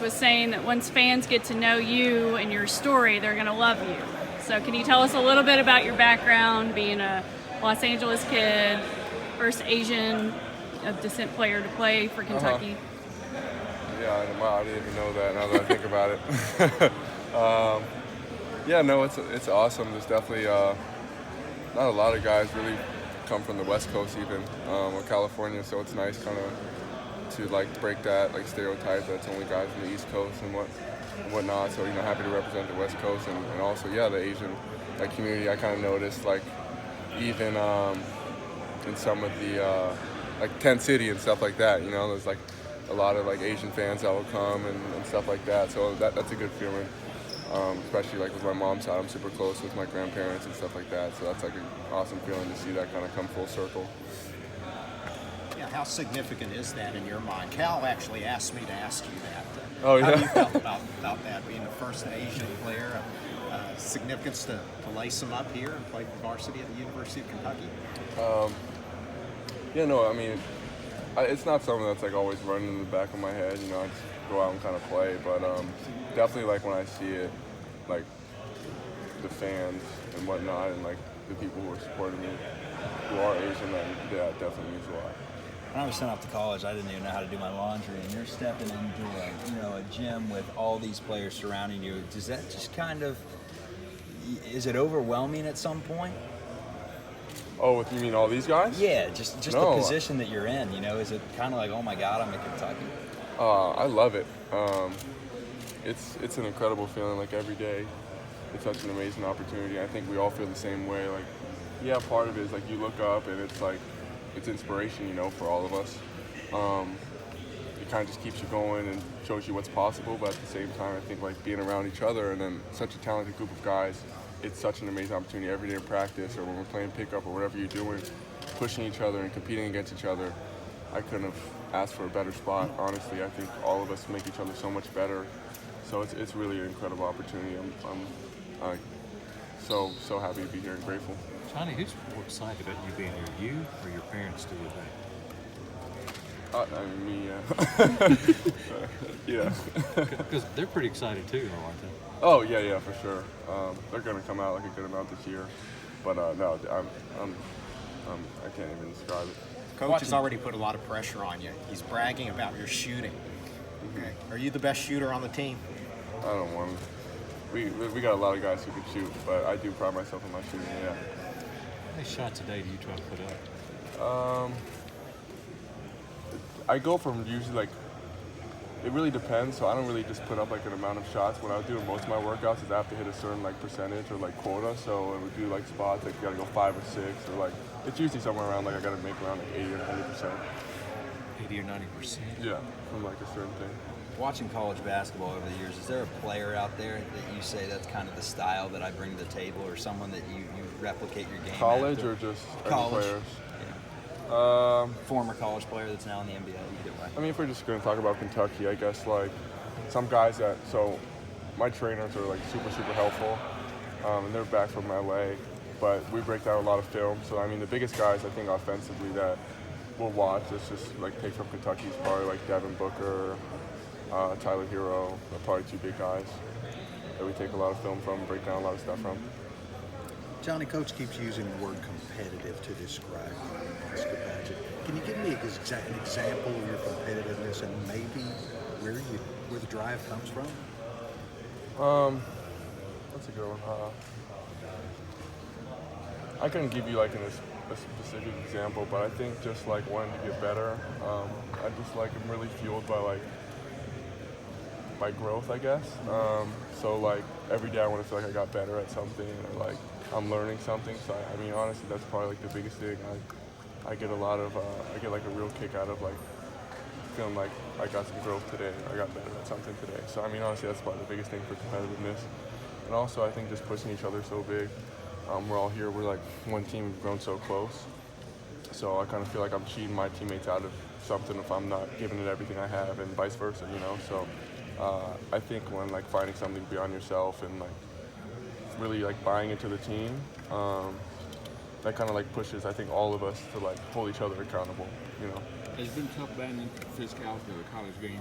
Was saying that once fans get to know you and your story, they're going to love you. So can you tell us a little bit about your background, being a Los Angeles kid, first Asian of descent player to play for Kentucky? Yeah, wow, I didn't even know that now that I think about it. Yeah, no, it's awesome. There's definitely not a lot of guys really come from the West Coast even, or California, so it's nice kind of to like break that like stereotype that's only guys from the East Coast and whatnot. So happy to represent the West Coast and also the Asian like community. I kind of noticed like even in some of the like Tent City and stuff like that. There's like a lot of like Asian fans that will come and stuff like that. So that's a good feeling. Especially like with my mom's side, I'm super close with my grandparents and stuff like that. So that's like an awesome feeling to see that kind of come full circle. Yeah, how significant is that in your mind? Cal actually asked me to ask you that. Oh, yeah. How do you felt about that, being the first Asian player? Significance to lace him up here and play for varsity at the University of Kentucky? Yeah, no, I mean, it's not something that's like always running in the back of my head. I just go out and kind of play. But definitely like when I see it, like the fans and whatnot and like the people who are supporting me who are Asian, that definitely means a lot. When I was sent off to college, I didn't even know how to do my laundry, and you're stepping into a gym with all these players surrounding you. Does that just kind of, is it overwhelming at some point? Oh, you mean all these guys? Yeah, just No. the position that you're in. Is it kind of like, oh my God, I'm in Kentucky? I love it. It's an incredible feeling. Like every day, it's such an amazing opportunity. I think we all feel the same way. Like, yeah, part of it is like you look up and it's like it's inspiration, for all of us. It kind of just keeps you going and shows you what's possible. But at the same time, I think like being around each other and then such a talented group of guys, it's such an amazing opportunity every day in practice or when we're playing pickup or whatever you're doing, pushing each other and competing against each other. I couldn't have asked for a better spot, honestly. I think all of us make each other so much better. So it's really an incredible opportunity. I'm so happy to be here and grateful. Johnny, who's more excited about you being here, you or your parents do you think? Me, yeah. Yeah. Because they're pretty excited too, aren't they? Oh yeah, for sure. They're gonna come out like a good amount this year, but no, I can't even describe it. Coach has already put a lot of pressure on you. He's bragging about your shooting. Okay. Are you the best shooter on the team? I don't want to. We got a lot of guys who can shoot, but I do pride myself on my shooting. Yeah. How many shots a day do you try to put up? I go from usually like. It really depends, so I don't really just put up like an amount of shots. What I do in most of my workouts is I have to hit a certain like percentage or like quota. So I would do like spots like you gotta go 5 or 6 or like it's usually somewhere around like I gotta make around like 80 or 90%. 80 or 90%? Yeah, from like a certain thing. Watching college basketball over the years, is there a player out there that you say that's kind of the style that I bring to the table, or someone that you replicate your game College after? or just College. players? Former college player that's now in the NBA, either way. I mean, if we're just going to talk about Kentucky, I guess like some guys so my trainers are like super helpful, and they're back from LA, but we break down a lot of film. So I mean, the biggest guys I think offensively that we'll watch, let's just like take from Kentucky is probably like Devin Booker, Tyler Hero, are probably 2 big guys that we take a lot of film from, break down a lot of stuff from. Johnny, Coach keeps using the word competitive to describe you in Oscar Paget. Can you give me an example of your competitiveness and maybe where the drive comes from? That's a good one. I couldn't give you like a specific example, but I think just like wanting to get better. I just like am really fueled by like my growth, I guess. So like every day I want to feel like I got better at something or like I'm learning something. So I mean, honestly, that's probably like the biggest thing. I get a lot of I get like a real kick out of like feeling like I got some growth today. I got better at something today. So I mean, honestly, that's probably the biggest thing for competitiveness. And also, I think just pushing each other so big. We're all here. We're like one team. We've grown so close. So I kind of feel like I'm cheating my teammates out of something if I'm not giving it everything I have, and vice versa. So I think when like finding something beyond yourself and like really like buying into the team, that kind of like pushes I think all of us to like hold each other accountable. It's been tough battling physicality of the college game.